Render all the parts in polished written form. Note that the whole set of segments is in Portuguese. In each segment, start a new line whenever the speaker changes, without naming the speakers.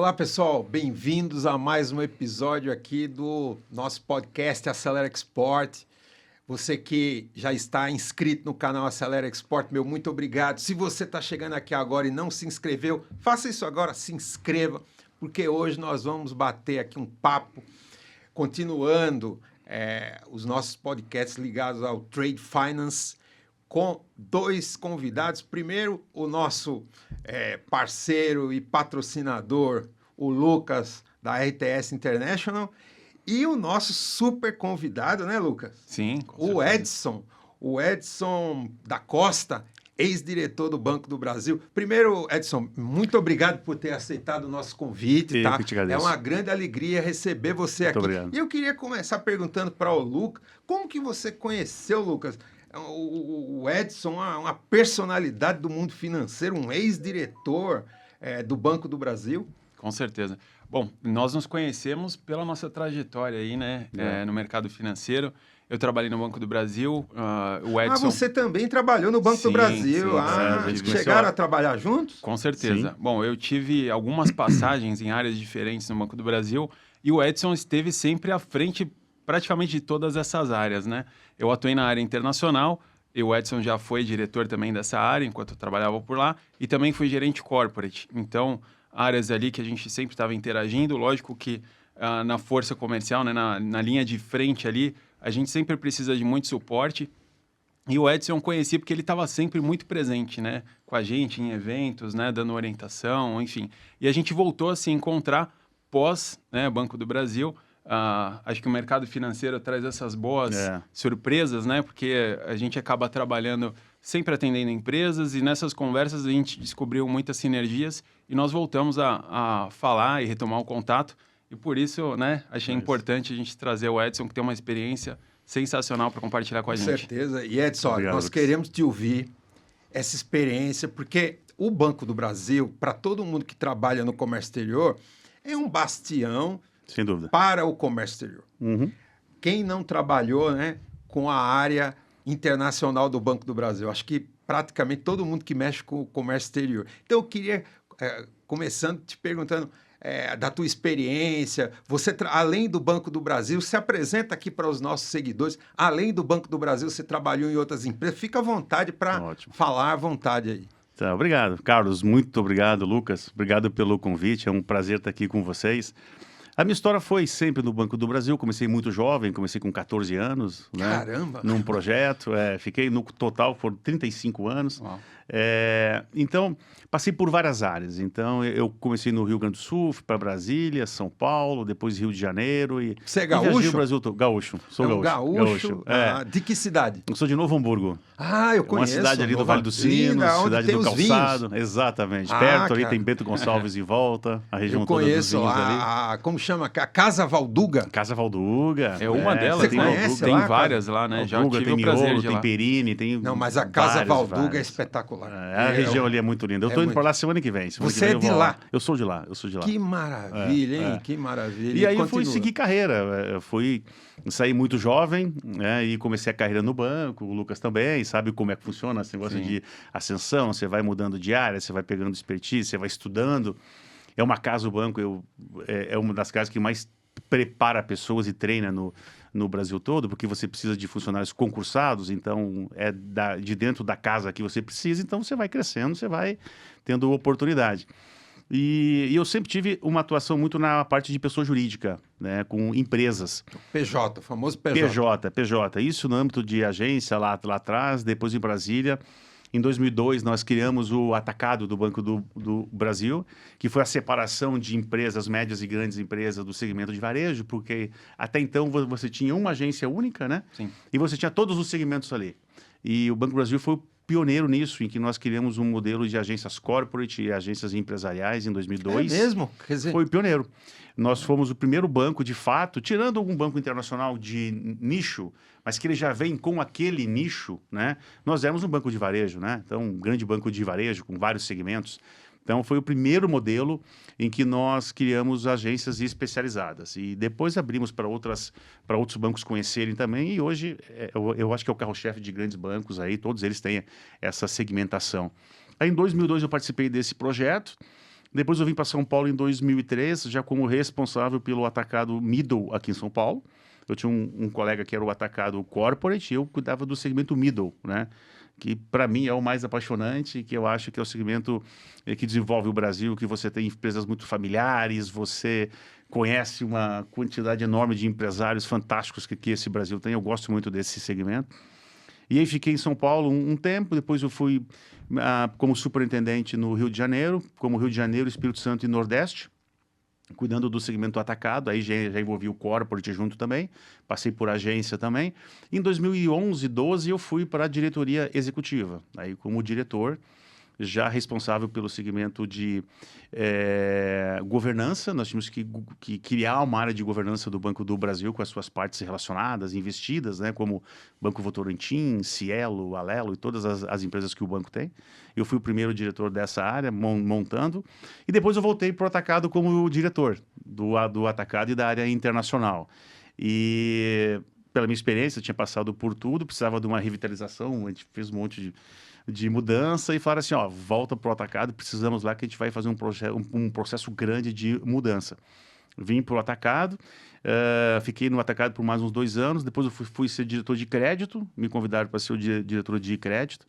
Olá, pessoal. Bem-vindos a mais um episódio aqui do nosso podcast Acelera Export. Você que já está inscrito no canal Acelera Export, meu muito obrigado. Se você está chegando aqui agora e não se inscreveu, faça isso agora, se inscreva, porque hoje nós vamos bater aqui um papo, continuando os nossos podcasts ligados ao Trade Finance, com dois convidados. Primeiro, o nosso parceiro e patrocinador, o Lucas, da RTS International, e o nosso super convidado, né, Lucas?
Sim.
O Edson da Costa, ex-diretor do Banco do Brasil. Primeiro, Edson, muito obrigado por ter aceitado o nosso convite.
Eu que te agradeço.
É uma grande alegria receber você aqui.
Obrigado.
E eu queria começar perguntando para o Lucas, como que você conheceu, Lucas, o Edson, uma personalidade do mundo financeiro, um ex-diretor do Banco do Brasil?
Com certeza. Bom, nós nos conhecemos pela nossa trajetória aí, né, no mercado financeiro. Eu trabalhei no Banco do Brasil, o Edson...
você também trabalhou no Banco do Brasil.
Sim,
a gente chegaram a trabalhar juntos?
Com certeza.
Sim.
Bom, eu tive algumas passagens em áreas diferentes no Banco do Brasil e o Edson esteve sempre à frente praticamente de todas essas áreas, né? Eu atuei na área internacional, e o Edson já foi diretor também dessa área enquanto eu trabalhava por lá, e também fui gerente corporate. Então, áreas ali que a gente sempre estava interagindo, lógico que na força comercial, né, na linha de frente ali, a gente sempre precisa de muito suporte. E o Edson eu conheci porque ele estava sempre muito presente, né, com a gente em eventos, né, dando orientação, enfim. E a gente voltou a se encontrar pós, né, Banco do Brasil. Acho que o mercado financeiro traz essas boas surpresas, né? Porque a gente acaba trabalhando, sempre atendendo empresas, e nessas conversas a gente descobriu muitas sinergias e nós voltamos a falar e retomar o contato. E por isso, né, achei importante a gente trazer o Edson, que tem uma experiência sensacional para compartilhar com a gente.
Com certeza. E Edson,
Obrigado,
nós queremos te ouvir essa experiência, porque o Banco do Brasil, para todo mundo que trabalha no comércio exterior, é um bastião,
sem dúvida,
para o comércio exterior.
Uhum.
Quem não trabalhou, né, com a área internacional do Banco do Brasil? Acho que praticamente todo mundo que mexe com o comércio exterior. Então, eu queria, começando te perguntando da tua experiência, você, além do Banco do Brasil, se apresenta aqui para os nossos seguidores. Além do Banco do Brasil, você trabalhou em outras empresas. Fica à vontade para falar à vontade aí.
Tá, obrigado, Carlos. Muito obrigado, Lucas. Obrigado pelo convite. É um prazer estar aqui com vocês. A minha história foi sempre no Banco do Brasil. Comecei muito jovem, comecei com 14 anos.
Caramba!
Né, num projeto. Fiquei no total por 35 anos.
Uau.
Então, passei por várias áreas. Então, eu comecei no Rio Grande do Sul, fui para Brasília, São Paulo, depois Rio de Janeiro.
Você é gaúcho?
O Brasil todo. Gaúcho. Sou
gaúcho. De que cidade?
Eu sou de Novo Hamburgo.
Eu conheço.
Uma cidade ali do Vale dos Sinos, cidade do Calçado. Vinhos. Exatamente. Perto ali tem Bento Gonçalves em volta, a região toda dos vinhos ali.
Como chama? A Casa Valduga?
Casa Valduga.
É uma delas. Tem várias lá, né? Já tive o prazer de ir lá.
Tem Perini, tem
Não, mas a Casa Valduga é espetacular.
A região ali é muito linda. Eu estou indo para lá semana que vem.
Você é de lá?
Eu sou de lá.
Que maravilha, hein? Que maravilha.
E aí eu fui seguir carreira. Eu saí muito jovem, né, e comecei a carreira no banco. O Lucas também sabe como é que funciona esse negócio de ascensão. Você vai mudando de área, você vai pegando expertise, você vai estudando. É uma casa, o banco é uma das casas que mais prepara pessoas e treina no Brasil todo, porque você precisa de funcionários concursados, então de dentro da casa que você precisa, então você vai crescendo, você vai tendo oportunidade. E eu sempre tive uma atuação muito na parte de pessoa jurídica, né, com empresas.
PJ, o famoso PJ.
PJ. Isso no âmbito de agência lá atrás, depois em Brasília. Em 2002, nós criamos o Atacado do Banco do Brasil, que foi a separação de empresas, médias e grandes empresas do segmento de varejo, porque até então você tinha uma agência única, né?
Sim.
E você tinha todos os segmentos ali. E o Banco do Brasil foi o pioneiro nisso, em que nós criamos um modelo de agências corporate e agências empresariais em 2002.
É mesmo? Quer dizer...
Foi pioneiro. Nós fomos o primeiro banco, de fato, tirando algum banco internacional de nicho, mas que ele já vem com aquele nicho, né? Nós éramos um banco de varejo, né? Então, um grande banco de varejo com vários segmentos. Então, foi o primeiro modelo em que nós criamos agências especializadas. E depois abrimos para outros bancos conhecerem também. E hoje, eu acho que é o carro-chefe de grandes bancos aí, todos eles têm essa segmentação. Aí, em 2002, eu participei desse projeto. Depois eu vim para São Paulo em 2003, já como responsável pelo atacado Middle aqui em São Paulo. Eu tinha um colega que era o atacado Corporate e eu cuidava do segmento Middle, né? Que para mim é o mais apaixonante, que eu acho que é o segmento que desenvolve o Brasil, que você tem empresas muito familiares, você conhece uma quantidade enorme de empresários fantásticos que esse Brasil tem. Eu gosto muito desse segmento. E aí fiquei em São Paulo um tempo, depois eu fui como superintendente no Rio de Janeiro, como Rio de Janeiro, Espírito Santo e Nordeste, cuidando do segmento atacado, aí já envolvi o corporate junto também, passei por agência também. Em 2011, 12, eu fui para a diretoria executiva, aí como diretor, já responsável pelo segmento de governança. Nós tínhamos que criar uma área de governança do Banco do Brasil com as suas partes relacionadas, investidas, né, como Banco Votorantim, Cielo, Alelo e todas as empresas que o banco tem. Eu fui o primeiro diretor dessa área, montando, e depois eu voltei para o atacado como diretor do atacado e da área internacional. E pela minha experiência, eu tinha passado por tudo, precisava de uma revitalização, a gente fez um monte de mudança e falaram assim, ó, volta para o atacado, precisamos lá que a gente vai fazer um processo grande de mudança. Vim para o atacado, fiquei no atacado por mais uns 2 anos, depois eu fui ser diretor de crédito, me convidaram para ser o diretor de crédito.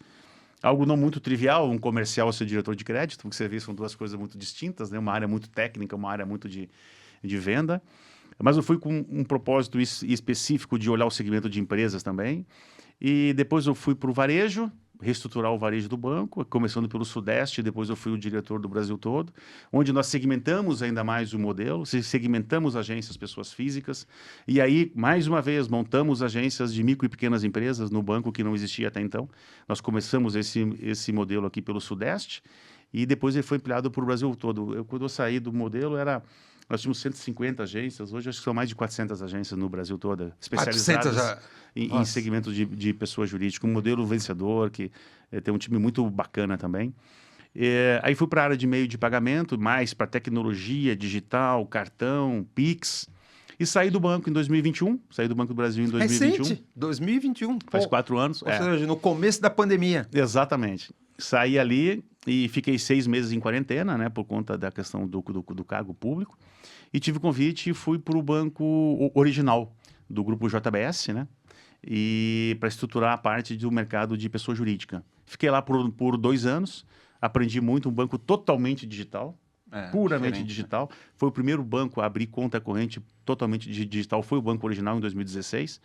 Algo não muito trivial, um comercial ser diretor de crédito, porque você vê, são duas coisas muito distintas, né? Uma área muito técnica, uma área muito de venda. Mas eu fui com um propósito específico de olhar o segmento de empresas também. E depois eu fui para o varejo, reestruturar o varejo do banco, começando pelo Sudeste, depois eu fui o diretor do Brasil todo, onde nós segmentamos ainda mais o modelo, segmentamos agências, pessoas físicas, e aí, mais uma vez, montamos agências de micro e pequenas empresas no banco que não existia até então. Nós começamos esse modelo aqui pelo Sudeste, e depois ele foi ampliado para o Brasil todo. Quando eu saí do modelo, nós tínhamos 150 agências, hoje acho que são mais de 400 agências no Brasil toda, especializadas em segmentos de pessoa jurídica, um modelo vencedor, que tem um time muito bacana também. Aí fui para a área de meio de pagamento, mais para tecnologia, digital, cartão, Pix, e saí do banco em 2021, saí do Banco do Brasil em 2021.
Recente, 2021.
Faz 4 anos.
Ou seja, no começo da pandemia.
Exatamente. Saí ali e fiquei 6 meses em quarentena, né, por conta da questão do cargo público. E tive convite e fui para o banco original do grupo JBS, né? E para estruturar a parte do mercado de pessoa jurídica. Fiquei lá por 2 anos, aprendi muito, um banco totalmente digital, puramente digital. Foi o primeiro banco a abrir conta corrente totalmente digital, foi o banco original em 2016.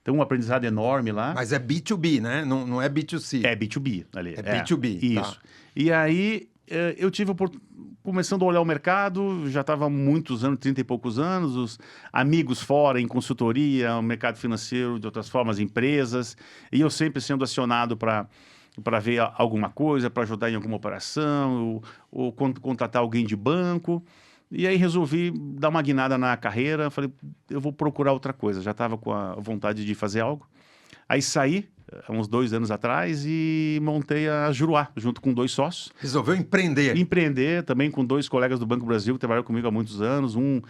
Então, um aprendizado enorme lá.
Mas é B2B, né? Não é B2C.
É B2B ali.
É B2B.
Isso.
Tá.
E aí, eu tive começando a olhar o mercado, já estava há muitos anos, 30 e poucos anos, os amigos fora em consultoria, o mercado financeiro, de outras formas, empresas, e eu sempre sendo acionado para ver alguma coisa, para ajudar em alguma operação, ou contratar alguém de banco. E aí resolvi dar uma guinada na carreira, falei, eu vou procurar outra coisa, já estava com a vontade de fazer algo. Aí saí, há uns 2 anos atrás, e montei a Juruá, junto com 2 sócios.
Resolveu empreender.
Empreender também com 2 colegas do Banco Brasil, que trabalharam comigo há muitos anos, um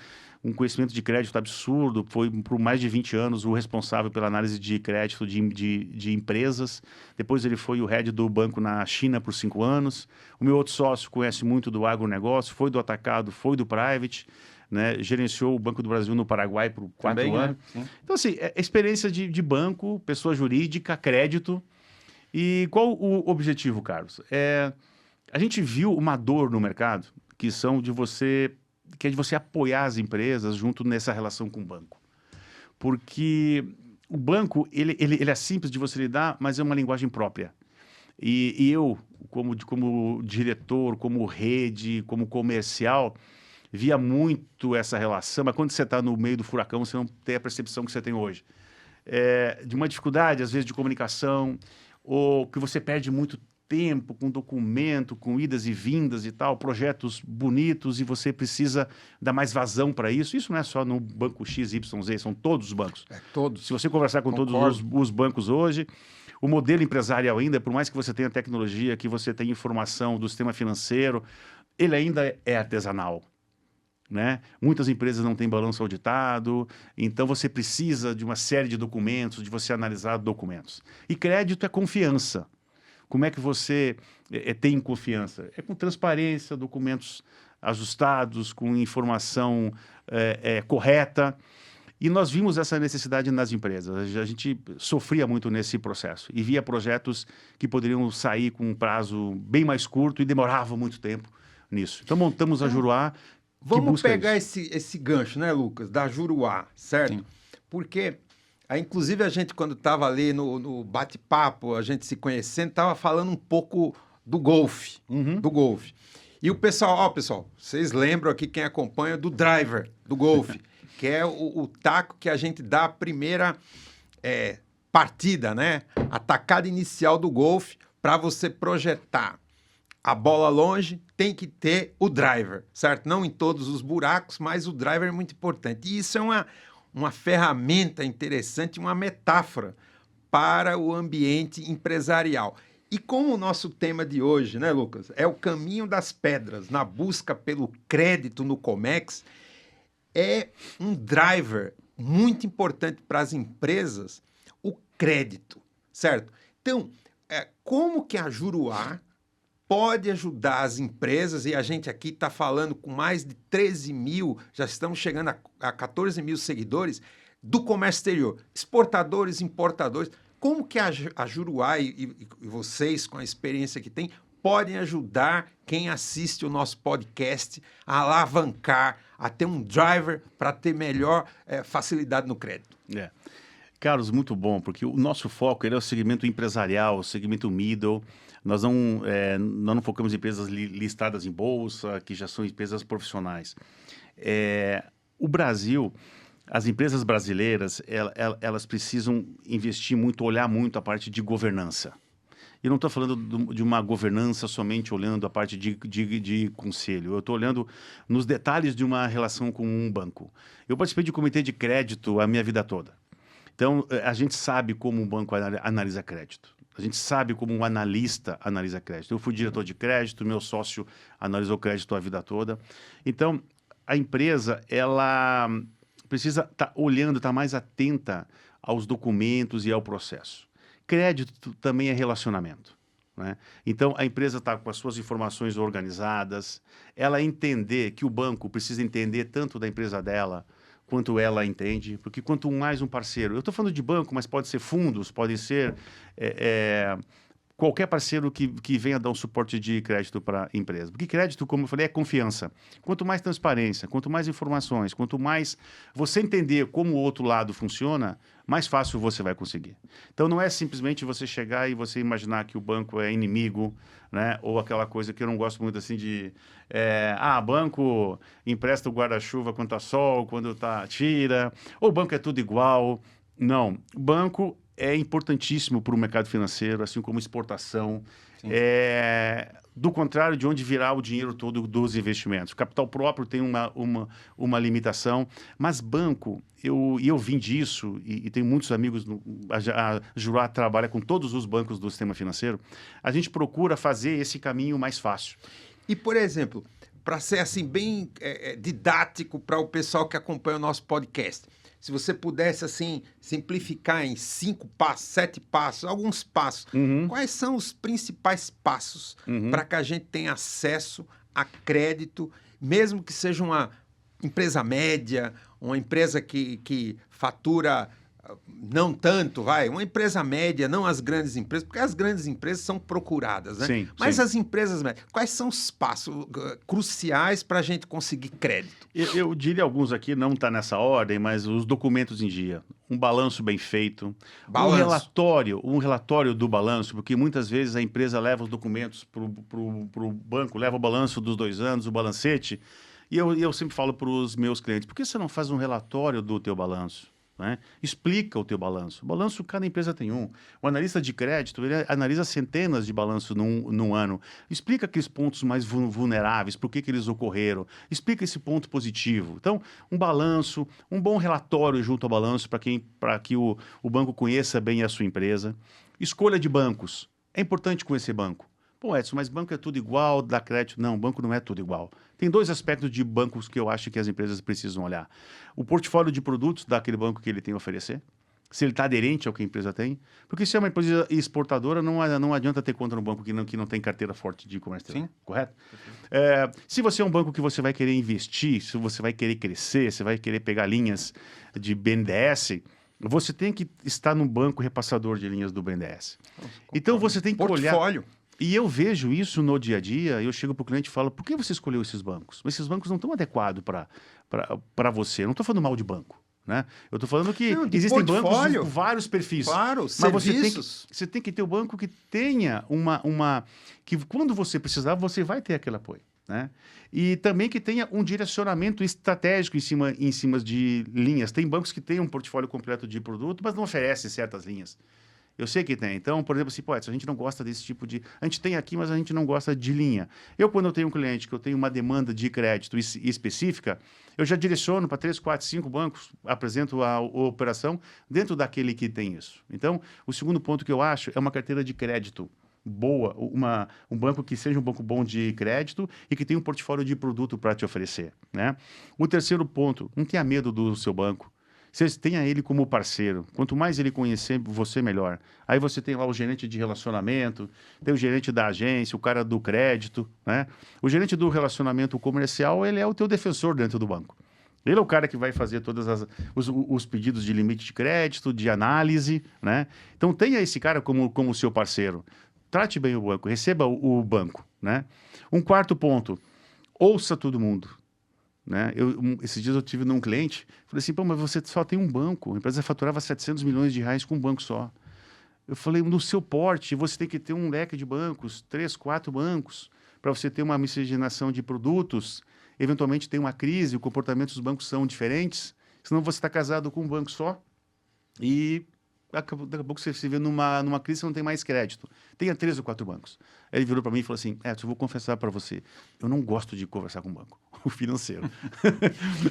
conhecimento de crédito absurdo, foi por mais de 20 anos o responsável pela análise de crédito de empresas. Depois ele foi o head do banco na China por 5 anos. O meu outro sócio conhece muito do agronegócio, foi do atacado, foi do private, né? Gerenciou o Banco do Brasil no Paraguai por 4 anos. Né? Então, assim, experiência de banco, pessoa jurídica, crédito. E qual o objetivo, Carlos? A gente viu uma dor no mercado, que é de você apoiar as empresas junto nessa relação com o banco. Porque o banco, ele é simples de você lidar, mas é uma linguagem própria. E eu, como diretor, como rede, como comercial, via muito essa relação, mas quando você está no meio do furacão, você não tem a percepção que você tem hoje. De uma dificuldade, às vezes, de comunicação, ou que você perde muito tempo com documento, com idas e vindas e tal, projetos bonitos, e você precisa dar mais vazão para isso. Isso não é só no banco XYZ, são todos os bancos.
Todos.
Se você conversar com todos os bancos hoje, o modelo empresarial ainda, por mais que você tenha tecnologia, que você tenha informação do sistema financeiro, ele ainda é artesanal. Né? Muitas empresas não têm balanço auditado, então você precisa de uma série de documentos, de você analisar documentos. E crédito é confiança. Como é que você tem confiança? É com transparência, documentos ajustados, com informação correta. E nós vimos essa necessidade nas empresas. A gente sofria muito nesse processo e via projetos que poderiam sair com um prazo bem mais curto e demoravam muito tempo nisso. Então montamos a Juruá.
Vamos pegar esse gancho, né, Lucas, da Juruá, certo?
Sim.
Porque, inclusive, a gente, quando estava ali no bate-papo, a gente se conhecendo, estava falando um pouco do golfe, do golfe. E o pessoal, pessoal, vocês lembram aqui, quem acompanha, do driver, do golfe, que é o taco que a gente dá a primeira partida, né? A tacada inicial do golfe, para você projetar a bola longe, tem que ter o driver, certo? Não em todos os buracos, mas o driver é muito importante. E isso é uma ferramenta interessante, uma metáfora para o ambiente empresarial. E como o nosso tema de hoje, né, Lucas, é o caminho das pedras na busca pelo crédito no Comex, é um driver muito importante para as empresas, o crédito, certo? Então, como que a Juruá pode ajudar as empresas, e a gente aqui está falando com mais de 13 mil, já estamos chegando a 14 mil seguidores, do comércio exterior, exportadores, importadores. Como que a Juruá e vocês, com a experiência que tem, podem ajudar quem assiste o nosso podcast a alavancar, a ter um driver para ter melhor facilidade no crédito?
Carlos, muito bom, porque o nosso foco é o segmento empresarial, o segmento middle. Nós não focamos em empresas listadas em bolsa, que já são empresas profissionais. O Brasil, as empresas brasileiras, elas precisam investir muito, olhar muito a parte de governança. E não estou falando de uma governança somente olhando a parte de conselho. Eu estou olhando nos detalhes de uma relação com um banco. Eu participei de comitê de crédito a minha vida toda. Então, a gente sabe como um banco analisa crédito. A gente sabe como um analista analisa crédito. Eu fui diretor de crédito, meu sócio analisou crédito a vida toda. Então, a empresa, ela precisa estar olhando, estar mais atenta aos documentos e ao processo. Crédito também é relacionamento, né? Então, a empresa está com as suas informações organizadas, ela entender que o banco precisa entender tanto da empresa dela quanto ela entende, porque quanto mais um parceiro... Eu estou falando de banco, mas pode ser fundos, pode ser qualquer parceiro que venha dar um suporte de crédito para a empresa. Porque crédito, como eu falei, é confiança. Quanto mais transparência, quanto mais informações, quanto mais você entender como o outro lado funciona, mais fácil você vai conseguir. Então, não é simplesmente você chegar e você imaginar que o banco é inimigo, né? Ou aquela coisa que eu não gosto muito assim de... banco empresta o guarda-chuva quando está sol, quando tira, ou banco é tudo igual. Não, banco é importantíssimo para o mercado financeiro, assim como exportação. Do contrário de onde virá o dinheiro todo dos investimentos. O capital próprio tem uma limitação, mas banco, eu vim disso, e tenho muitos amigos, a Juruá trabalha com todos os bancos do sistema financeiro, a gente procura fazer esse caminho mais fácil.
E, por exemplo, para ser assim bem didático para o pessoal que acompanha o nosso podcast, se você pudesse assim simplificar em 5 passos, 7 passos, alguns passos, quais são os principais passos para que a gente tenha acesso a crédito, mesmo que seja uma empresa média, uma empresa que fatura não tanto, uma empresa média, não as grandes empresas, porque as grandes empresas são procuradas, né?
Sim,
mas
sim.
as empresas médias, quais são os passos cruciais para a gente conseguir crédito?
Eu diria alguns aqui, não está nessa ordem, mas os documentos em dia. Um balanço bem feito, um relatório do balanço, porque muitas vezes a empresa leva os documentos para o banco, leva o balanço dos 2 anos, o balancete, e eu sempre falo para os meus clientes, por que você não faz um relatório do teu balanço? Né? Explica o teu balanço. O balanço, cada empresa tem um. O analista de crédito, ele analisa centenas de balanços num ano. Explica aqueles pontos mais vulneráveis, por que eles ocorreram. Explica esse ponto positivo. Então, um balanço, um bom relatório junto ao balanço para que o banco conheça bem a sua empresa. Escolha de bancos. É importante conhecer banco. Pô, Edson, mas banco é tudo igual, dá crédito? Não, banco não é tudo igual. Tem 2 aspectos de bancos que eu acho que as empresas precisam olhar. O portfólio de produtos daquele banco que ele tem a oferecer. se ele está aderente ao que a empresa tem. Porque se é uma empresa exportadora, não adianta ter conta no banco que não tem carteira forte de comércio exterior, correto? Se você é um banco que você vai querer investir, se você vai querer crescer, você vai querer pegar linhas de BNDES, você tem que estar num banco repassador de linhas do BNDES. Então você tem que
Portfólio.
olhar... E eu vejo isso no dia a dia, eu chego para o cliente e falo, por que você escolheu esses bancos? Esses bancos não estão adequados para você. Eu não estou falando mal de banco, né? Eu estou falando que existem bancos com vários perfis.
Claro,
mas
serviços.
você tem que ter um banco que tenha que quando você precisar, você vai ter aquele apoio, né? E também que tenha um direcionamento estratégico em cima de linhas. Tem bancos que têm um portfólio completo de produto, mas não oferecem certas linhas. Eu sei que tem. Então, por exemplo, assim, a gente não gosta desse tipo de... A gente tem aqui, mas a gente não gosta de linha. Quando eu tenho um cliente que eu tenho uma demanda de crédito específica, eu já direciono para 3, 4, 5 bancos, apresento a operação dentro daquele que tem isso. Então, o segundo ponto que eu acho é uma carteira de crédito boa, um banco que seja um banco bom de crédito e que tenha um portfólio de produto para te oferecer, né? O terceiro ponto, não tenha medo do seu banco. Você tenha ele como parceiro. Quanto mais ele conhecer você, melhor. Aí você tem lá o gerente de relacionamento, tem o gerente da agência, o cara do crédito, né? O gerente do relacionamento comercial, ele é o teu defensor dentro do banco. Ele é o cara que vai fazer todos os pedidos de limite de crédito, de análise, né? Então tenha esse cara como seu parceiro. Trate bem o banco, receba o banco, né? Um quarto ponto, ouça todo mundo. Né? Esses dias eu tive num cliente, falei assim, mas você só tem um banco, a empresa faturava 700 milhões de reais com um banco só. Eu falei, no seu porte, você tem que ter um leque de bancos, 3, 4 bancos, para você ter uma miscigenação de produtos, eventualmente tem uma crise, o comportamento dos bancos são diferentes, senão você está casado com um banco só e daqui a pouco você se vê numa crise, você não tem mais crédito. Tenha 3 ou 4 bancos. Aí ele virou para mim e falou assim, Edson, eu vou confessar para você, eu não gosto de conversar com banco, o financeiro.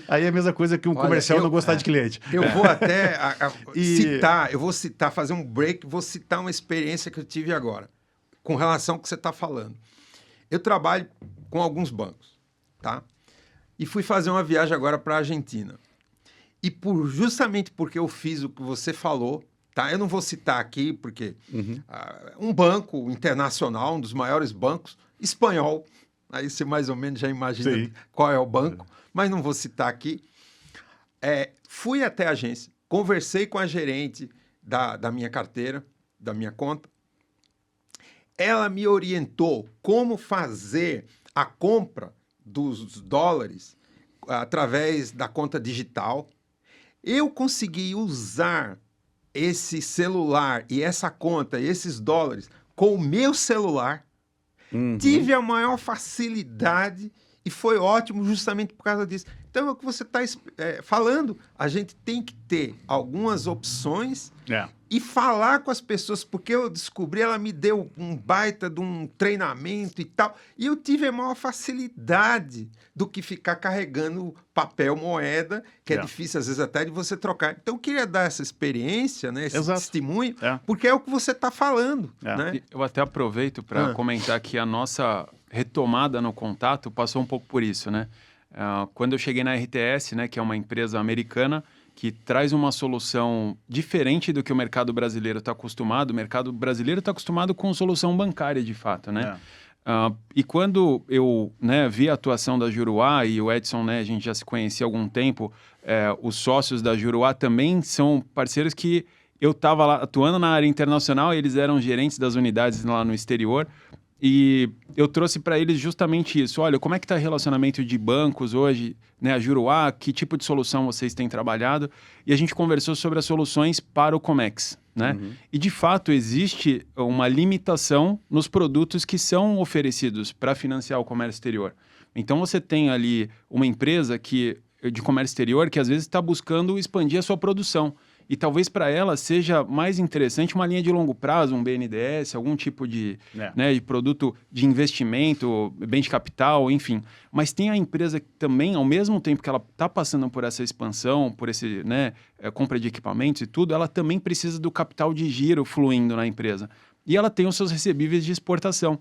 Aí é a mesma coisa que um comercial não gostar de cliente.
Eu vou até citar, fazer um break, vou citar uma experiência que eu tive agora, com relação ao que você está falando. Eu trabalho com alguns bancos, tá? E fui fazer uma viagem agora para a Argentina. E justamente porque eu fiz o que você falou, tá? Eu não vou citar aqui, porque um banco internacional, um dos maiores bancos, espanhol, aí você mais ou menos já imagina qual é o banco, mas não vou citar aqui. Fui até a agência, conversei com a gerente da minha carteira, da minha conta. Ela me orientou como fazer a compra dos dólares através da conta digital. Eu consegui usar esse celular e essa conta, esses dólares, com o meu celular. Tive a maior facilidade e foi ótimo justamente por causa disso. Então, é o que você está falando. A gente tem que ter algumas opções e falar com as pessoas, porque eu descobri, ela me deu um baita de um treinamento e tal, e eu tive a maior facilidade do que ficar carregando papel, moeda, que é difícil às vezes até de você trocar. Então, eu queria dar essa experiência, né, esse testemunho, porque é o que você está falando. Né?
Eu até aproveito para comentar que a nossa retomada no contato passou um pouco por isso, né? Quando eu cheguei na RTS, né, que é uma empresa americana que traz uma solução diferente do que o mercado brasileiro está acostumado. O mercado brasileiro está acostumado com solução bancária, de fato, né? E quando eu vi a atuação da Juruá e o Edson, né, a gente já se conhecia há algum tempo, os sócios da Juruá também são parceiros que eu estava lá atuando na área internacional, eles eram gerentes das unidades lá no exterior. E eu trouxe para eles justamente isso. Olha, como é que está o relacionamento de bancos hoje, né? A Juruá, que tipo de solução vocês têm trabalhado? E a gente conversou sobre as soluções para o Comex, né? E, de fato, existe uma limitação nos produtos que são oferecidos para financiar o comércio exterior. Então, você tem ali uma empresa de comércio exterior que, às vezes, está buscando expandir a sua produção. E talvez para ela seja mais interessante uma linha de longo prazo, um BNDES, algum tipo de produto de investimento, bem de capital, enfim. Mas tem a empresa que também, ao mesmo tempo que ela está passando por essa expansão, por esse compra de equipamentos e tudo, ela também precisa do capital de giro fluindo na empresa. E ela tem os seus recebíveis de exportação.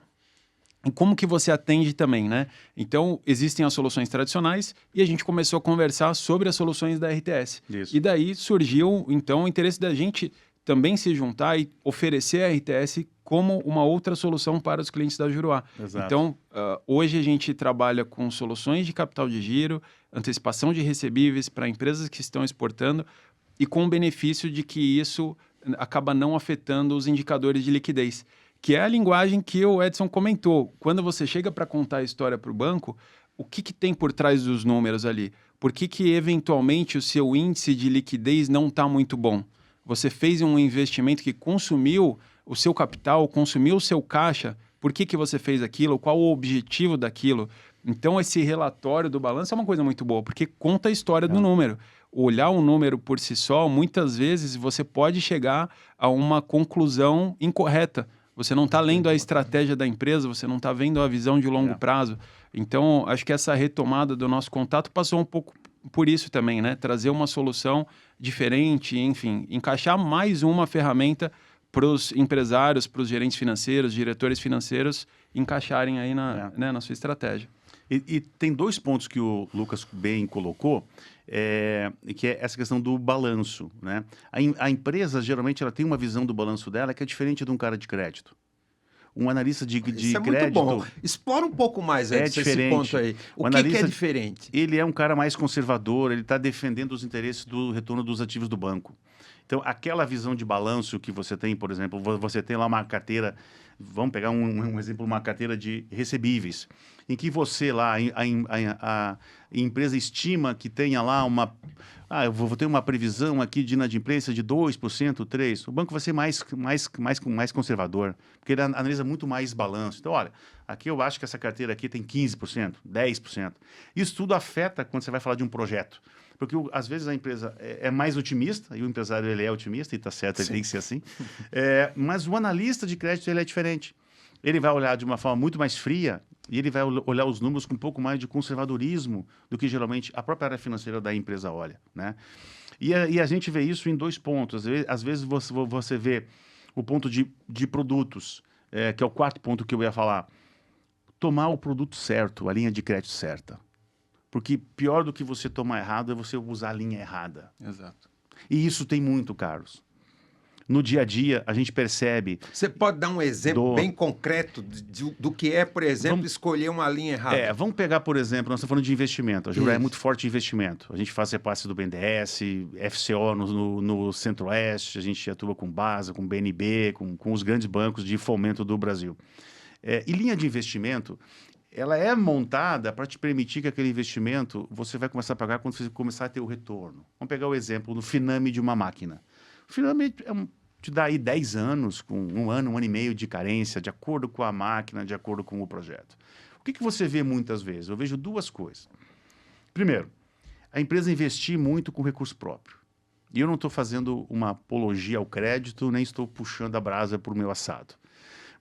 E como que você atende também, né? Então, existem as soluções tradicionais e a gente começou a conversar sobre as soluções da RTS.
Isso.
E daí surgiu, então, o interesse da gente também se juntar e oferecer a RTS como uma outra solução para os clientes da Juruá.
Exato.
Então, hoje a gente trabalha com soluções de capital de giro, antecipação de recebíveis para empresas que estão exportando e com o benefício de que isso acaba não afetando os indicadores de liquidez, que é a linguagem que o Edson comentou. Quando você chega para contar a história para o banco, o que tem por trás dos números ali? Por que eventualmente o seu índice de liquidez não está muito bom? Você fez um investimento que consumiu o seu capital, consumiu o seu caixa, por que você fez aquilo? Qual o objetivo daquilo? Então, esse relatório do balanço é uma coisa muito boa, porque conta a história do número. Olhar um número por si só, muitas vezes você pode chegar a uma conclusão incorreta. Você não está lendo a estratégia da empresa, você não está vendo a visão de longo prazo. Então, acho que essa retomada do nosso contato passou um pouco por isso também, né? Trazer uma solução diferente, enfim, encaixar mais uma ferramenta para os empresários, para os gerentes financeiros, diretores financeiros, encaixarem aí na sua estratégia.
E tem 2 pontos que o Lucas bem colocou, que é essa questão do balanço, né? A empresa, geralmente, ela tem uma visão do balanço dela que é diferente de um cara de crédito. Um analista de
Isso é
crédito...
muito bom. Explora um pouco mais esse ponto aí. O que é diferente?
Ele é um cara mais conservador, ele está defendendo os interesses do retorno dos ativos do banco. Então, aquela visão de balanço que você tem, por exemplo, você tem lá uma carteira, vamos pegar um exemplo, uma carteira de recebíveis, em que você lá, a empresa estima que tenha lá eu vou ter uma previsão aqui de inadimplência de 2%, 3%. O banco vai ser mais conservador, porque ele analisa muito mais balanço. Então, olha, aqui eu acho que essa carteira aqui tem 15%, 10%. Isso tudo afeta quando você vai falar de um projeto. Porque às vezes a empresa é mais otimista, e o empresário ele é otimista, e está certo, ele tem que ser assim. Mas o analista de crédito ele é diferente. Ele vai olhar de uma forma muito mais fria e ele vai olhar os números com um pouco mais de conservadorismo do que geralmente a própria área financeira da empresa olha, né? E a gente vê isso em 2 pontos. Às vezes você vê o ponto de produtos, que é o 4º ponto que eu ia falar. Tomar o produto certo, a linha de crédito certa. Porque pior do que você tomar errado é você usar a linha errada.
Exato.
E isso tem muito, Carlos. No dia a dia, a gente percebe...
Você pode dar um exemplo bem concreto do que é, por exemplo, escolher uma linha errada?
Vamos pegar, por exemplo, nós estamos falando de investimento. A Juruá é muito forte em investimento. A gente faz repasse do BNDES, FCO no Centro-Oeste, a gente atua com BASA, com BNB, com os grandes bancos de fomento do Brasil. E linha de investimento, ela é montada para te permitir que aquele investimento você vai começar a pagar quando você começar a ter o retorno. Vamos pegar o exemplo do Finame de uma máquina. O Finame te dá aí 10 anos, com um ano e meio de carência, de acordo com a máquina, de acordo com o projeto. O que você vê muitas vezes? Eu vejo 2 coisas. Primeiro, a empresa investir muito com recurso próprio. E eu não estou fazendo uma apologia ao crédito, nem estou puxando a brasa para o meu assado.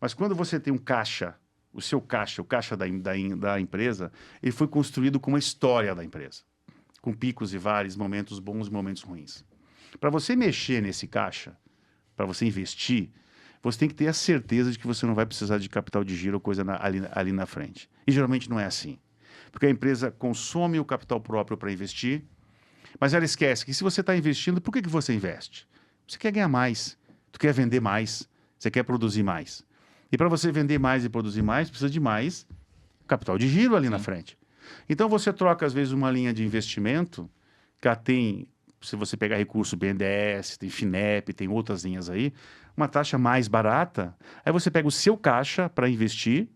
Mas quando você tem um caixa, o caixa da empresa, ele foi construído com uma história da empresa, com picos e vales, momentos bons e momentos ruins. Para você mexer nesse caixa, para você investir, você tem que ter a certeza de que você não vai precisar de capital de giro ou coisa ali na frente. E geralmente não é assim. Porque a empresa consome o capital próprio para investir, mas ela esquece que se você está investindo, por que você investe? Você quer ganhar mais, tu quer vender mais, você quer produzir mais. E para você vender mais e produzir mais, precisa de mais capital de giro ali na frente. Então você troca, às vezes, uma linha de investimento que ela tem... Se você pegar recurso BNDES, tem FINEP, tem outras linhas aí, uma taxa mais barata, aí você pega o seu caixa para investir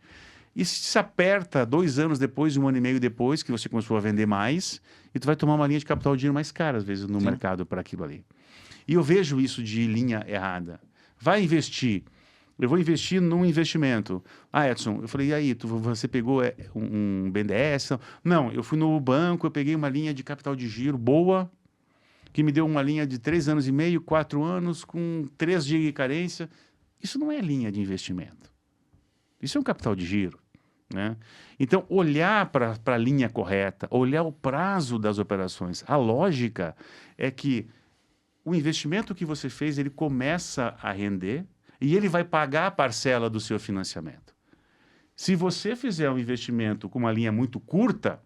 e se aperta 2 anos depois, 1 ano e meio depois, que você começou a vender mais, e tu vai tomar uma linha de capital de dinheiro mais cara, às vezes, no mercado para aquilo ali. E eu vejo isso de linha errada. Vai investir. Eu vou investir num investimento. Edson, eu falei, e aí, você pegou um BNDES? Não, eu fui no banco, eu peguei uma linha de capital de giro boa, que me deu uma linha de 3 anos e meio, 4 anos, com 3 de carência. Isso não é linha de investimento. Isso é um capital de giro, né? Então, olhar para a linha correta, olhar o prazo das operações. A lógica é que o investimento que você fez, ele começa a render e ele vai pagar a parcela do seu financiamento. Se você fizer um investimento com uma linha muito curta,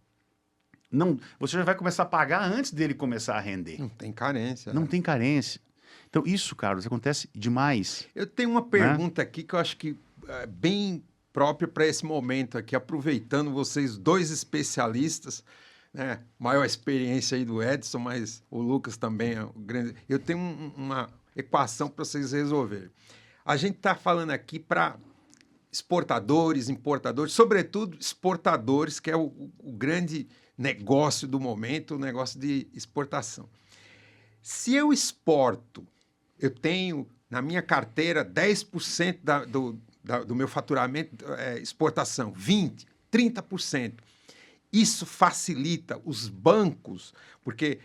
você já vai começar a pagar antes dele começar a render.
Não tem carência.
Não
né?
tem carência. Então, isso, Carlos, acontece demais.
Eu tenho uma pergunta aqui que eu acho que é bem própria para esse momento aqui, aproveitando vocês dois especialistas, né? Maior experiência aí do Edson, mas o Lucas também é o grande. Eu tenho uma equação para vocês resolverem. A gente está falando aqui para exportadores, importadores, sobretudo exportadores, que é o grande negócio do momento, o negócio de exportação. Se eu exporto, eu tenho na minha carteira 10% do meu faturamento exportação, 20%, 30%. Isso facilita os bancos, porque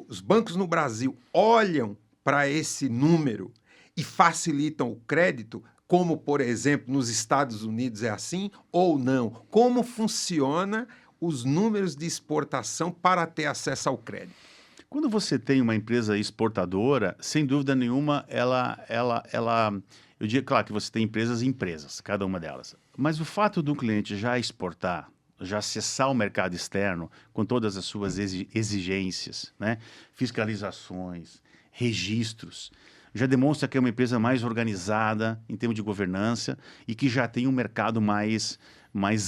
os bancos no Brasil olham para esse número e facilitam o crédito, como, por exemplo, nos Estados Unidos é assim ou não? Como funciona os números de exportação para ter acesso ao crédito?
Quando você tem uma empresa exportadora, sem dúvida nenhuma, eu diria, claro, que você tem empresas e empresas, cada uma delas. Mas o fato do cliente já exportar, já acessar o mercado externo com todas as suas exigências, né? Fiscalizações, registros, já demonstra que é uma empresa mais organizada em termos de governança e que já tem um mercado mais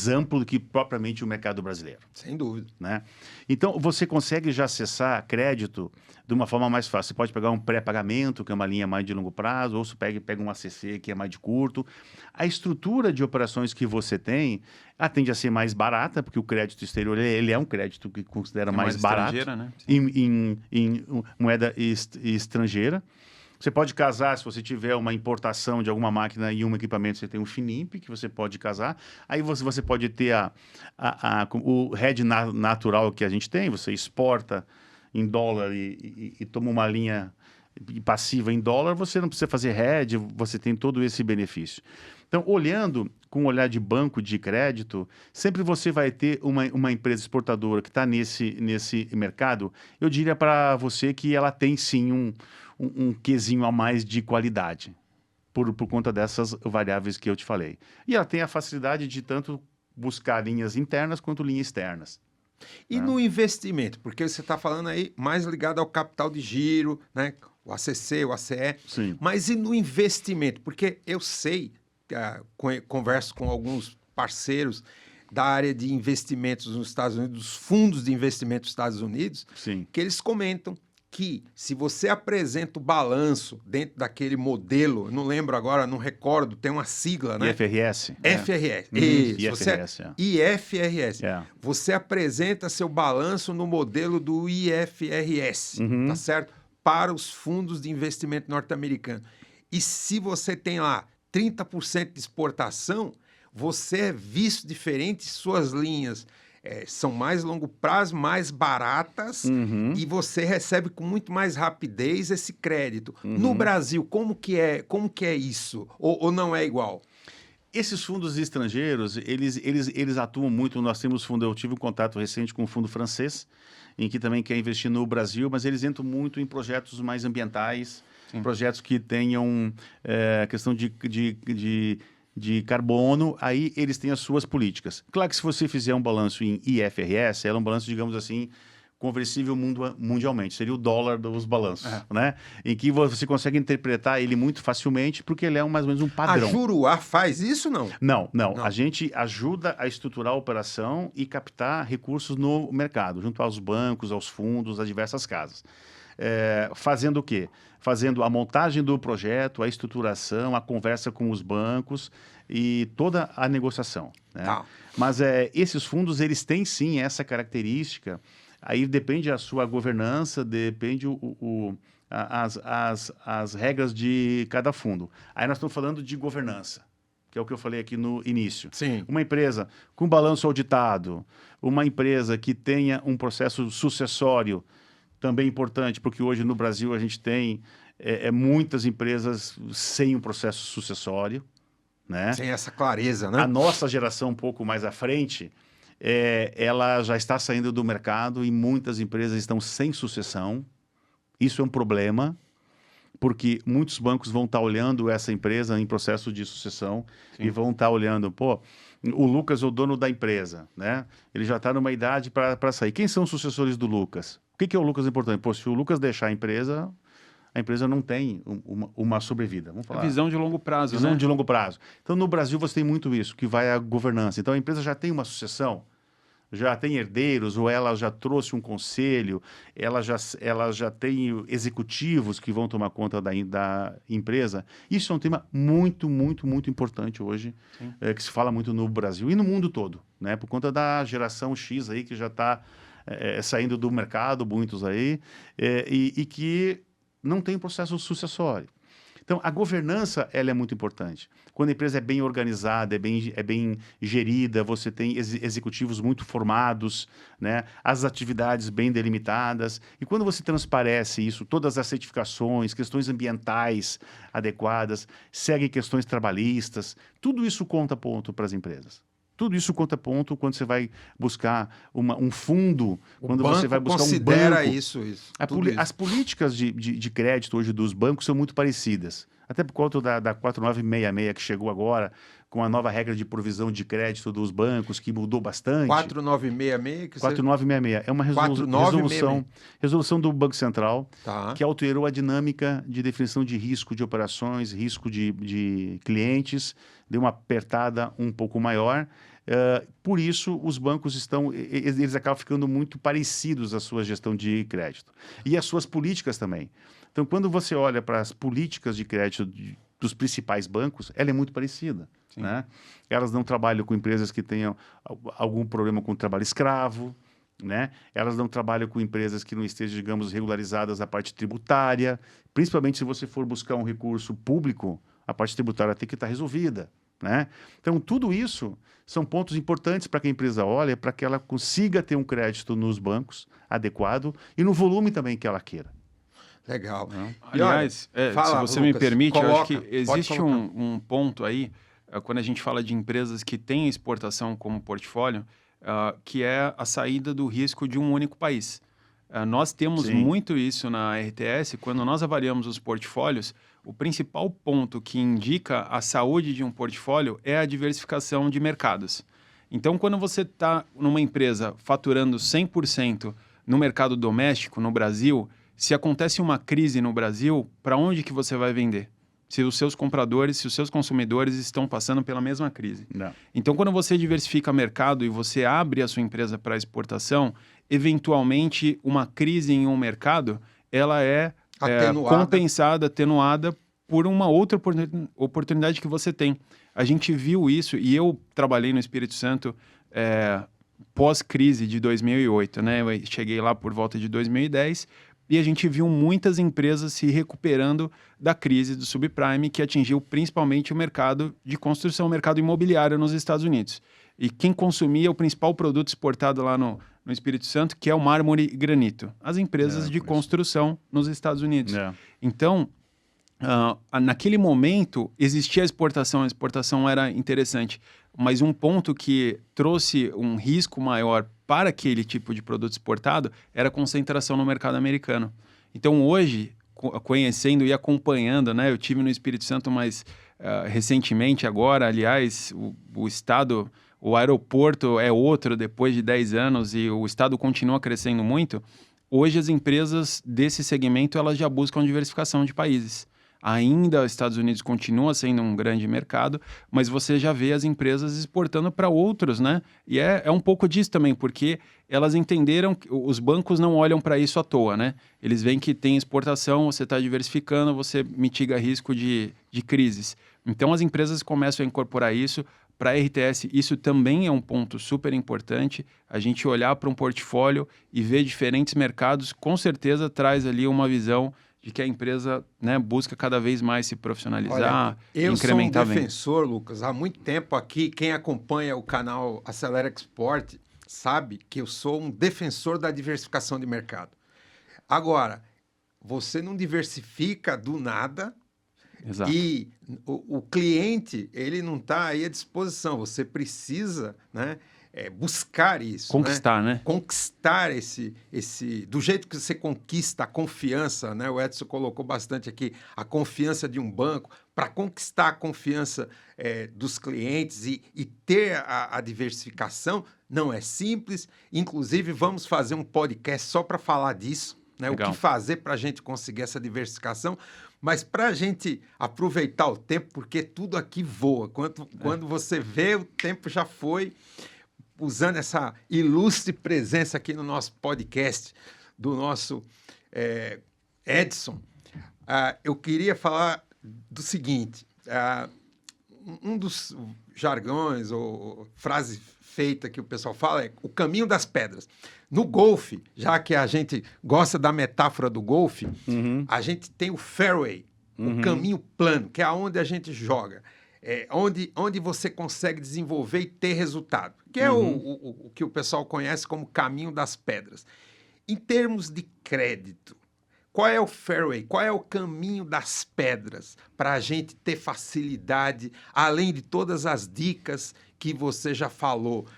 amplo do que propriamente o mercado brasileiro.
Sem dúvida.
Né? Então, você consegue já acessar crédito de uma forma mais fácil. Você pode pegar um pré-pagamento, que é uma linha mais de longo prazo, ou você pega um ACC, que é mais de curto. A estrutura de operações que você tem tende a ser mais barata, porque o crédito exterior ele é um crédito que considera mais barato,
né?
em moeda estrangeira. Você pode casar, se você tiver uma importação de alguma máquina e um equipamento, você tem um FINIMP, que você pode casar. Aí você pode ter o hedge natural que a gente tem, você exporta em dólar e toma uma linha passiva em dólar, você não precisa fazer hedge, você tem todo esse benefício. Então, olhando com um olhar de banco de crédito, sempre você vai ter uma empresa exportadora que está nesse mercado, eu diria para você que ela tem sim um quesinho a mais de qualidade, por conta dessas variáveis que eu te falei. E ela tem a facilidade de tanto buscar linhas internas quanto linhas externas.
E no investimento, porque você está falando aí mais ligado ao capital de giro, né? O ACC, o ACE.
Sim.
Mas e no investimento? Porque eu sei, converso com alguns parceiros da área de investimentos nos Estados Unidos, dos fundos de investimento dos Estados Unidos,
Sim.
que eles comentam que se você apresenta o balanço dentro daquele modelo, eu não lembro agora, não recordo, tem uma sigla, né?
IFRS.
FRS. Isso.
IFRS.
IFRS.
É.
Você apresenta seu balanço no modelo do IFRS, tá certo? Para os fundos de investimento norte-americano. E se você tem lá 30% de exportação, você é visto diferente, suas linhas são mais longo prazo, mais baratas, e você recebe com muito mais rapidez esse crédito. No Brasil, como que é isso? Ou não é igual?
Esses fundos estrangeiros, eles atuam muito. Nós temos fundo, eu tive um contato recente com um fundo francês, em que também quer investir no Brasil, mas eles entram muito em projetos mais ambientais, projetos que tenham questão de carbono, aí eles têm as suas políticas. Claro que se você fizer um balanço em IFRS, ela é um balanço, digamos assim, conversível mundialmente, seria o dólar dos balanços, né? Em que você consegue interpretar ele muito facilmente, porque ele é mais ou menos um padrão.
A Juruá faz isso, não?
Não. A gente ajuda a estruturar a operação e captar recursos no mercado, junto aos bancos, aos fundos, às diversas casas. Fazendo o quê? Fazendo a montagem do projeto, a estruturação, a conversa com os bancos e toda a negociação. Né?
Tá.
Mas esses fundos, eles têm sim essa característica. Aí depende a sua governança, depende as regras de cada fundo. Aí nós estamos falando de governança, que é o que eu falei aqui no início.
Sim.
Uma empresa com balanço auditado, uma empresa que tenha um processo sucessório, também importante, porque hoje no Brasil a gente tem muitas empresas sem um processo sucessório. Né?
Sem essa clareza, né?
A nossa geração um pouco mais à frente, ela já está saindo do mercado e muitas empresas estão sem sucessão. Isso é um problema, porque muitos bancos vão estar olhando essa empresa em processo de sucessão e vão estar olhando, pô, o Lucas é o dono da empresa, né? Ele já está numa idade para sair. Quem são os sucessores do Lucas? O que é o Lucas importante? Pô, se o Lucas deixar a empresa não tem uma sobrevida. Vamos falar.
A visão de longo prazo,
Visão
né?
de longo prazo. Então, no Brasil, você tem muito isso, que vai a governança. Então, a empresa já tem uma sucessão, já tem herdeiros, ou ela já trouxe um conselho, ela já tem executivos que vão tomar conta da empresa. Isso é um tema muito, muito, muito importante hoje, que se fala muito no Brasil e no mundo todo, né? Por conta da geração X aí, que já está saindo do mercado, muitos aí, e que não tem processo sucessório. Então, a governança, ela é muito importante. Quando a empresa é bem organizada, é bem gerida, você tem executivos muito formados, né? As atividades bem delimitadas. E quando você transparece isso, todas as certificações, questões ambientais adequadas, segue questões trabalhistas, tudo isso conta ponto para as empresas. Tudo isso conta ponto quando você vai buscar um fundo, quando você vai buscar um banco.
Isso.
As políticas de crédito hoje dos bancos são muito parecidas. Até por conta da 4966 que chegou agora, com a nova regra de provisão de crédito dos bancos, que mudou bastante.
4966?
4966. É uma resolução do Banco Central, que alterou a dinâmica de definição de risco de operações, risco de clientes, deu uma apertada um pouco maior. Por isso, os bancos eles acabam ficando muito parecidos à sua gestão de crédito. E as suas políticas também. Então, quando você olha para as políticas de crédito dos principais bancos, ela é muito parecida. Né? Elas não trabalham com empresas que tenham algum problema com o trabalho escravo, né? Elas não trabalham com empresas que não estejam, digamos, regularizadas na parte tributária. Principalmente se você for buscar um recurso público, a parte tributária tem que estar resolvida. Né? Então, tudo isso são pontos importantes para que a empresa olhe, para que ela consiga ter um crédito nos bancos adequado e no volume também que ela queira.
Legal.
Aliás, se você me permite, eu acho que existe um ponto aí, quando a gente fala de empresas que têm exportação como portfólio, que é a saída do risco de um único país. Nós temos muito isso na RTS. Quando nós avaliamos os portfólios, o principal ponto que indica a saúde de um portfólio é a diversificação de mercados. Então, quando você está numa empresa faturando 100% no mercado doméstico, no Brasil, se acontece uma crise no Brasil, para onde que você vai vender? Se os seus compradores, se os seus consumidores estão passando pela mesma crise. Não. Então, quando você diversifica mercado e você abre a sua empresa para exportação, eventualmente uma crise em um mercado, ela é compensada, atenuada por uma outra oportunidade que você tem. A gente viu isso, e eu trabalhei no Espírito Santo pós-crise de 2008, né? Eu cheguei lá por volta de 2010, e a gente viu muitas empresas se recuperando da crise do subprime, que atingiu principalmente o mercado de construção, o mercado imobiliário nos Estados Unidos. E quem consumia o principal produto exportado lá no Espírito Santo, que é o mármore e granito. As empresas de construção nos Estados Unidos. Então, naquele momento, existia a exportação era interessante. Mas um ponto que trouxe um risco maior para aquele tipo de produto exportado era a concentração no mercado americano. Então, hoje, conhecendo e acompanhando, né, eu tive no Espírito Santo mais recentemente agora, aliás, o estado, o aeroporto é outro depois de 10 anos e o estado continua crescendo muito. Hoje, as empresas desse segmento elas já buscam diversificação de países. Ainda os Estados Unidos continua sendo um grande mercado, mas você já vê as empresas exportando para outros, né? E é um pouco disso também, porque elas entenderam que os bancos não olham para isso à toa, né? Eles veem que tem exportação, você está diversificando, você mitiga risco de crises. Então, as empresas começam a incorporar isso. Para a RTS, isso também é um ponto super importante. A gente olhar para um portfólio e ver diferentes mercados, com certeza traz ali uma visão de que a empresa, né, busca cada vez mais se profissionalizar, incrementar a venda.
Eu sou um defensor, Lucas, há muito tempo aqui, quem acompanha o canal Acelera Export sabe que eu sou um defensor da diversificação de mercado. Agora, você não diversifica do nada.
Exato.
E o cliente, ele não está aí à disposição. Você precisa, né, buscar isso.
Conquistar, né?
Conquistar do jeito que você conquista a confiança, né? O Edson colocou bastante aqui, a confiança de um banco, para conquistar a confiança dos clientes e ter a diversificação, não é simples. Inclusive, vamos fazer um podcast só para falar disso, né? O que fazer para a gente conseguir essa diversificação, mas para a gente aproveitar o tempo, porque tudo aqui voa. Quando você vê, o tempo já foi. Usando essa ilustre presença aqui no nosso podcast, do nosso Edson, eu queria falar do seguinte, um dos jargões ou frase feita que o pessoal fala é o caminho das pedras. No golfe, já que a gente gosta da metáfora do golfe, a gente tem o fairway, o caminho plano, que é onde a gente joga. Onde você consegue desenvolver e ter resultado, que é o que o pessoal conhece como caminho das pedras. Em termos de crédito, qual é o fairway, qual é o caminho das pedras para a gente ter facilidade, além de todas as dicas que você já falou,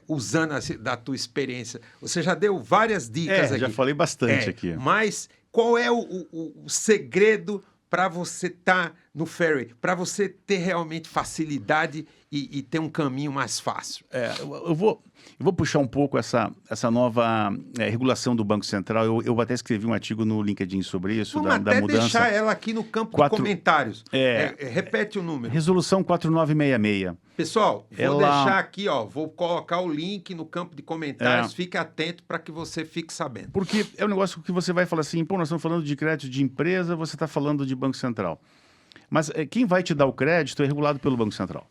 usando da tua experiência? Você já deu várias dicas aqui.
Já falei bastante aqui.
Mas qual é o segredo para você estar no fairway, para você ter realmente facilidade e ter um caminho mais fácil?
Eu vou puxar um pouco essa nova regulação do Banco Central. Eu até escrevi um artigo no LinkedIn sobre isso,
Vamos
da
até
mudança.
deixar ela aqui no campo de comentários. Repete o número.
Resolução 4966.
Pessoal, vou deixar aqui, vou colocar o link no campo de comentários. Fique atento para que você fique sabendo.
Porque é um negócio que você vai falar assim, nós estamos falando de crédito de empresa, você está falando de Banco Central. Mas quem vai te dar o crédito é regulado pelo Banco Central.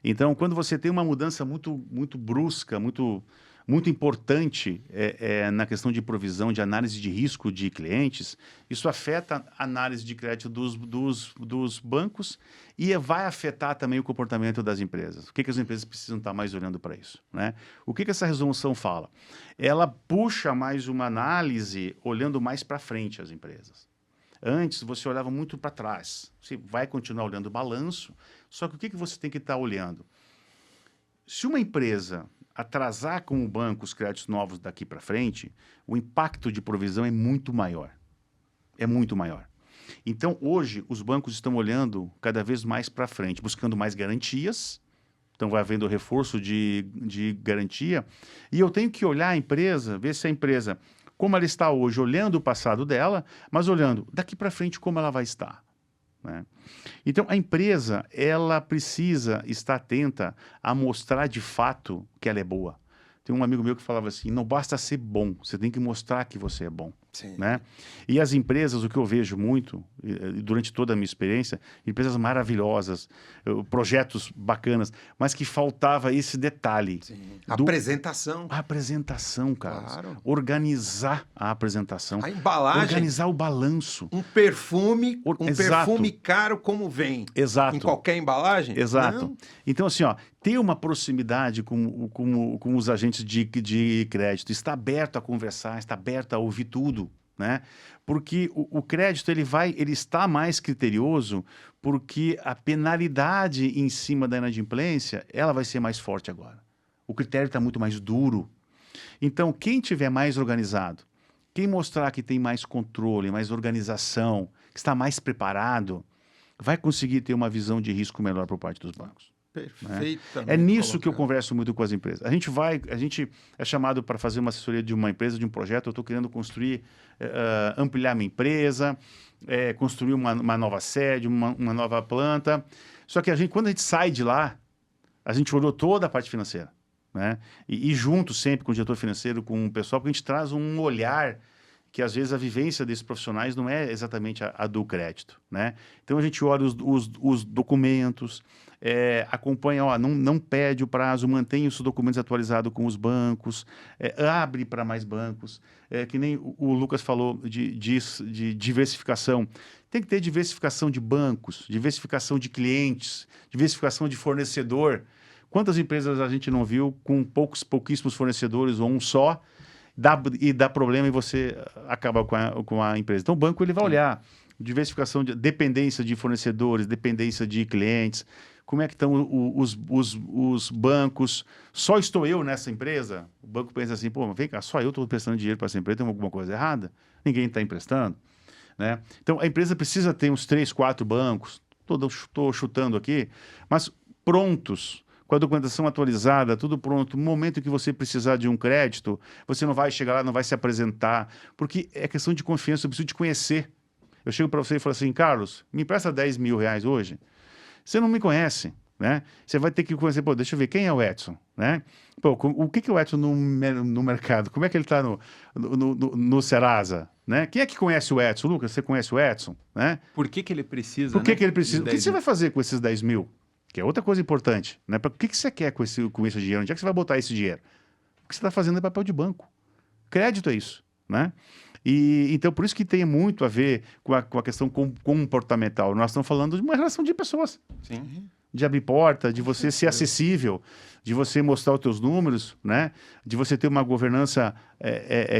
Então, quando você tem uma mudança muito, muito brusca, muito importante na questão de provisão, de análise de risco de clientes, isso afeta a análise de crédito dos bancos e vai afetar também o comportamento das empresas. O que as empresas precisam estar mais olhando para isso, né? O que essa resolução fala? Ela puxa mais uma análise olhando mais para frente as empresas. Antes, você olhava muito para trás. Você vai continuar olhando o balanço, só que o que você tem que estar olhando? Se uma empresa atrasar com o banco os créditos novos daqui para frente, o impacto de provisão é muito maior. É muito maior. Então, hoje, os bancos estão olhando cada vez mais para frente, buscando mais garantias. Então, vai havendo reforço de garantia. E eu tenho que olhar a empresa, ver se a empresa, como ela está hoje, olhando o passado dela, mas olhando daqui para frente como ela vai estar, né? Então, a empresa, ela precisa estar atenta a mostrar de fato que ela é boa. Tem um amigo meu que falava assim, não basta ser bom, você tem que mostrar que você é bom.
Sim.
Né? E as empresas, o que eu vejo muito, durante toda a minha experiência, empresas maravilhosas, projetos bacanas, mas que faltava esse detalhe.
Sim. Apresentação.
A apresentação, cara.
Claro.
Organizar a apresentação.
A embalagem.
Organizar o balanço.
Um perfume,
Exato.
Perfume caro como vem.
Exato.
Em qualquer embalagem?
Exato.
Não.
Então, assim, ter uma proximidade com os agentes de crédito, estar aberto a conversar, estar aberto a ouvir tudo, né? Porque o crédito ele está mais criterioso porque a penalidade em cima da inadimplência ela vai ser mais forte agora. O critério está muito mais duro. Então, quem tiver mais organizado, quem mostrar que tem mais controle, mais organização, que está mais preparado, vai conseguir ter uma visão de risco melhor por parte dos bancos.
Perfeitamente.
É nisso que eu converso muito com as empresas. A gente é chamado para fazer uma assessoria de uma empresa, de um projeto. Eu estou querendo construir, ampliar minha empresa, construir uma nova sede, uma nova planta. Só que quando a gente sai de lá, a gente olhou toda a parte financeira, né? E junto sempre com o diretor financeiro, com o pessoal, porque a gente traz um olhar que às vezes a vivência desses profissionais não é exatamente a do crédito, né? Então a gente olha os documentos, acompanha, não pede o prazo, mantém os documentos atualizados com os bancos, abre para mais bancos, que nem o Lucas falou de diversificação. Tem que ter diversificação de bancos, diversificação de clientes, diversificação de fornecedor. Quantas empresas a gente não viu com pouquíssimos fornecedores ou um só, dá problema e você acaba com a empresa. Então, o banco ele vai olhar diversificação, dependência de fornecedores, dependência de clientes. como é que estão os bancos, só estou eu nessa empresa? O banco pensa assim, pô, vem cá, só eu estou prestando dinheiro para essa empresa, tem alguma coisa errada? Ninguém está emprestando, né? Então, a empresa precisa ter uns 3, 4 bancos, estou chutando aqui, mas prontos, com a documentação atualizada, tudo pronto. No momento que você precisar de um crédito, você não vai chegar lá, não vai se apresentar, porque é questão de confiança, eu preciso te conhecer. Eu chego para você e falo assim, Carlos, me empresta 10 mil reais hoje? Você não me conhece, né? Você vai ter que conhecer, pô, deixa eu ver, quem é o Edson, né? Pô, o que é o Edson no mercado? Como é que ele está no Serasa, né? Quem é que conhece o Edson? Lucas, você conhece o Edson, né?
Por que ele precisa,
Por que
né,
que ele precisa?
de
O que
10
você
mil?
vai fazer com esses 10 mil? Que é outra coisa importante, né? O que você quer com esse dinheiro? Onde é que você vai botar esse dinheiro? O que você está fazendo é papel de banco. Crédito é isso, né? E então, por isso que tem muito a ver com a questão comportamental. Nós estamos falando de uma relação de pessoas.
Sim.
De abrir porta, de você ser acessível, de você mostrar os teus números, né? De você ter uma governança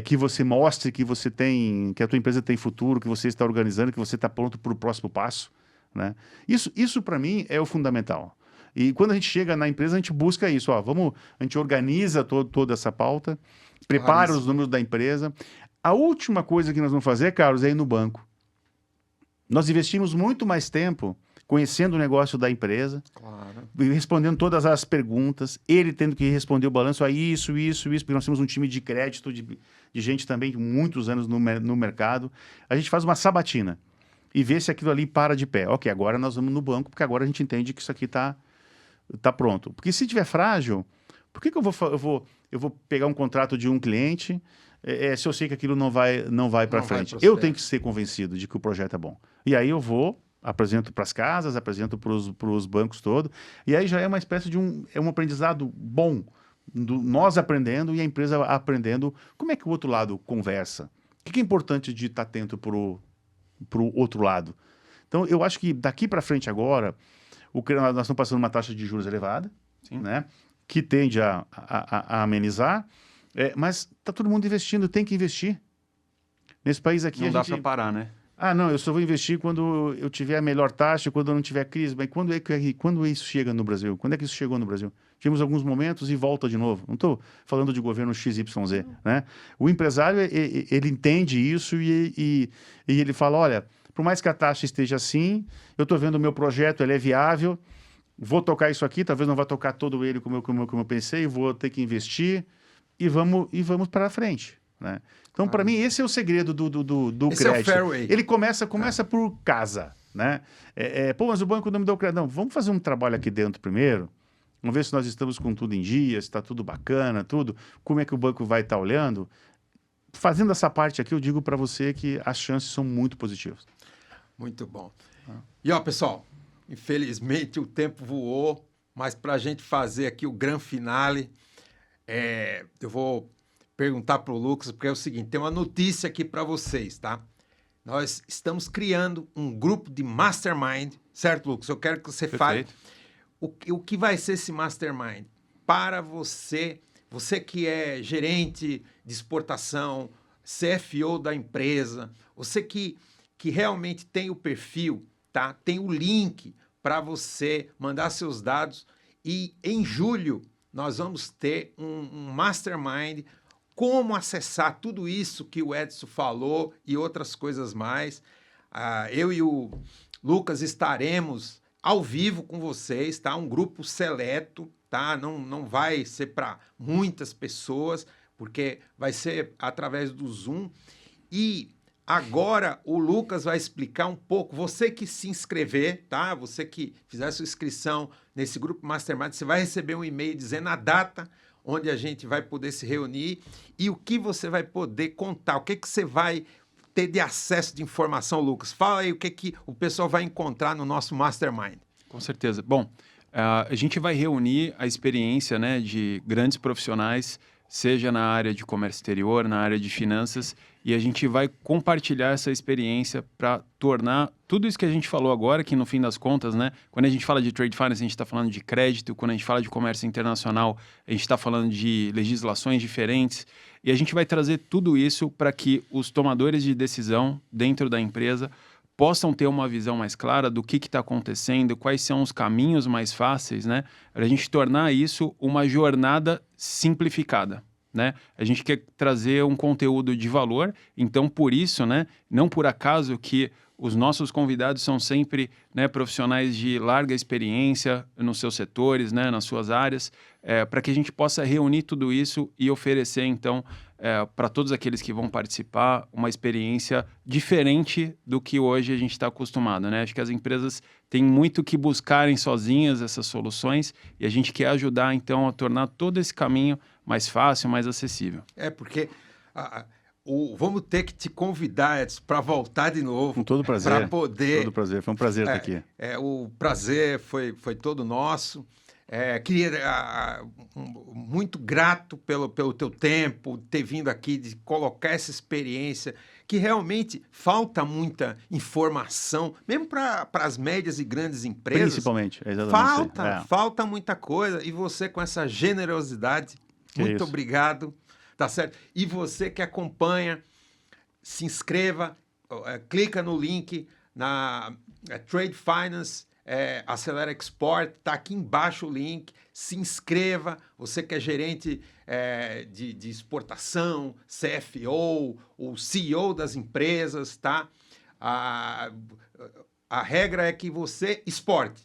que você mostre que você tem, que a tua empresa tem futuro, que você está organizando, que você está pronto para o próximo passo, né? Isso para mim é o fundamental. E quando a gente chega na empresa, a gente busca isso. Ó, a gente organiza toda essa pauta, prepara os números da empresa. A última coisa que nós vamos fazer, Carlos, é ir no banco. Nós investimos muito mais tempo conhecendo o negócio da empresa,
Claro.
respondendo todas as perguntas, ele tendo que responder o balanço a isso, porque nós temos um time de crédito, de gente também com muitos anos no mercado. A gente faz uma sabatina e vê se aquilo ali para de pé. Ok, agora nós vamos no banco, porque agora a gente entende que isso aqui tá pronto. Porque se tiver frágil, por que eu vou pegar um contrato de um cliente se eu sei que aquilo não vai para frente? Eu tenho que ser convencido de que o projeto é bom. E aí eu vou, apresento para as casas, apresento para os bancos todos, e aí já é uma espécie de um aprendizado bom, nós aprendendo e a empresa aprendendo como é que o outro lado conversa. O que é importante de estar atento para o outro lado? Então, eu acho que daqui para frente agora, nós estamos passando uma taxa de juros elevada, né, que tende a amenizar, mas está todo mundo investindo, tem que investir. Nesse país aqui
Não dá para parar, né?
Ah, não, eu só vou investir quando eu tiver a melhor taxa, quando eu não tiver crise. Mas quando isso chega no Brasil? Quando é que isso chegou no Brasil? Tivemos alguns momentos e volta de novo. Não estou falando de governo XYZ, né? O empresário, ele entende isso e ele fala, olha, por mais que a taxa esteja assim, eu estou vendo o meu projeto, ele é viável, vou tocar isso aqui, talvez não vá tocar todo ele como eu pensei, vou ter que investir e vamos para frente, né? Então, para mim, esse é o segredo do
Esse
crédito.
é o fairway.
Ele começa por casa, né? Pô, mas o banco não me deu crédito. Não, vamos fazer um trabalho aqui dentro primeiro. Vamos ver se nós estamos com tudo em dia, se está tudo bacana, tudo. Como é que o banco vai estar olhando? Fazendo essa parte aqui, eu digo para você que as chances são muito positivas.
Muito bom. E ó, pessoal, infelizmente o tempo voou, mas para a gente fazer aqui o grande finale, eu vou perguntar para o Lucas, porque é o seguinte, tem uma notícia aqui para vocês, tá? Nós estamos criando um grupo de mastermind, certo, Lucas? Eu quero que você fale o que vai ser esse mastermind para você que é gerente de exportação, CFO da empresa, você que realmente tem o perfil, tá? Tem o link para você mandar seus dados e em julho nós vamos ter um mastermind, como acessar tudo isso que o Edson falou e outras coisas mais. Eu e o Lucas estaremos ao vivo com vocês, tá? Um grupo seleto, tá? Não vai ser para muitas pessoas, porque vai ser através do Zoom. E agora o Lucas vai explicar um pouco. Você que se inscrever, tá? Você que fizer sua inscrição nesse grupo Mastermind, você vai receber um e-mail dizendo a data onde a gente vai poder se reunir e o que você vai poder contar, o que você vai ter de acesso de informação, Lucas. Fala aí o que o pessoal vai encontrar no nosso Mastermind.
Com certeza. Bom, a gente vai reunir a experiência, né, de grandes profissionais, seja na área de comércio exterior, na área de finanças, e a gente vai compartilhar essa experiência para tornar tudo isso que a gente falou agora, que no fim das contas, né, quando a gente fala de trade finance, a gente está falando de crédito, quando a gente fala de comércio internacional, a gente está falando de legislações diferentes, e a gente vai trazer tudo isso para que os tomadores de decisão dentro da empresa possam ter uma visão mais clara do que está acontecendo, quais são os caminhos mais fáceis, né? Para a gente tornar isso uma jornada simplificada, né? A gente quer trazer um conteúdo de valor, então por isso, né? Não por acaso que os nossos convidados são sempre, né, profissionais de larga experiência nos seus setores, né, nas suas áreas, para que a gente possa reunir tudo isso e oferecer, então, para todos aqueles que vão participar, uma experiência diferente do que hoje a gente está acostumado, né? Acho que as empresas têm muito que buscarem sozinhas essas soluções e a gente quer ajudar, então, a tornar todo esse caminho mais fácil, mais acessível.
Porque... vamos ter que te convidar, Edson, para voltar de novo.
Com todo prazer.
Para poder...
Todo prazer. Foi um prazer estar aqui.
O prazer foi todo nosso. Muito grato pelo teu tempo, ter vindo aqui, de colocar essa experiência, que realmente falta muita informação, mesmo para as médias e grandes empresas.
Principalmente, exatamente.
Falta muita coisa. E você, com essa generosidade, muito obrigado. Tá certo? E você que acompanha, se inscreva, clica no link na Trade Finance, Acelera Export, tá aqui embaixo o link, se inscreva. Você que é gerente de exportação, CFO, ou CEO das empresas, tá? A regra é que você exporte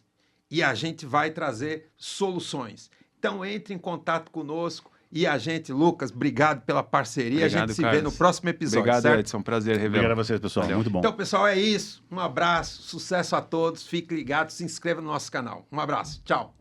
e a gente vai trazer soluções. Então entre em contato conosco. E a gente, Lucas, obrigado pela parceria.
Obrigado,
a gente se
Carlos.
vê no próximo episódio.
Obrigado,
certo?
Edson. Prazer rever.
Obrigado a vocês, pessoal.
Valeu.
Muito bom.
Então, pessoal, é isso. Um abraço, sucesso a todos. Fique ligado, se inscreva no nosso canal. Um abraço. Tchau.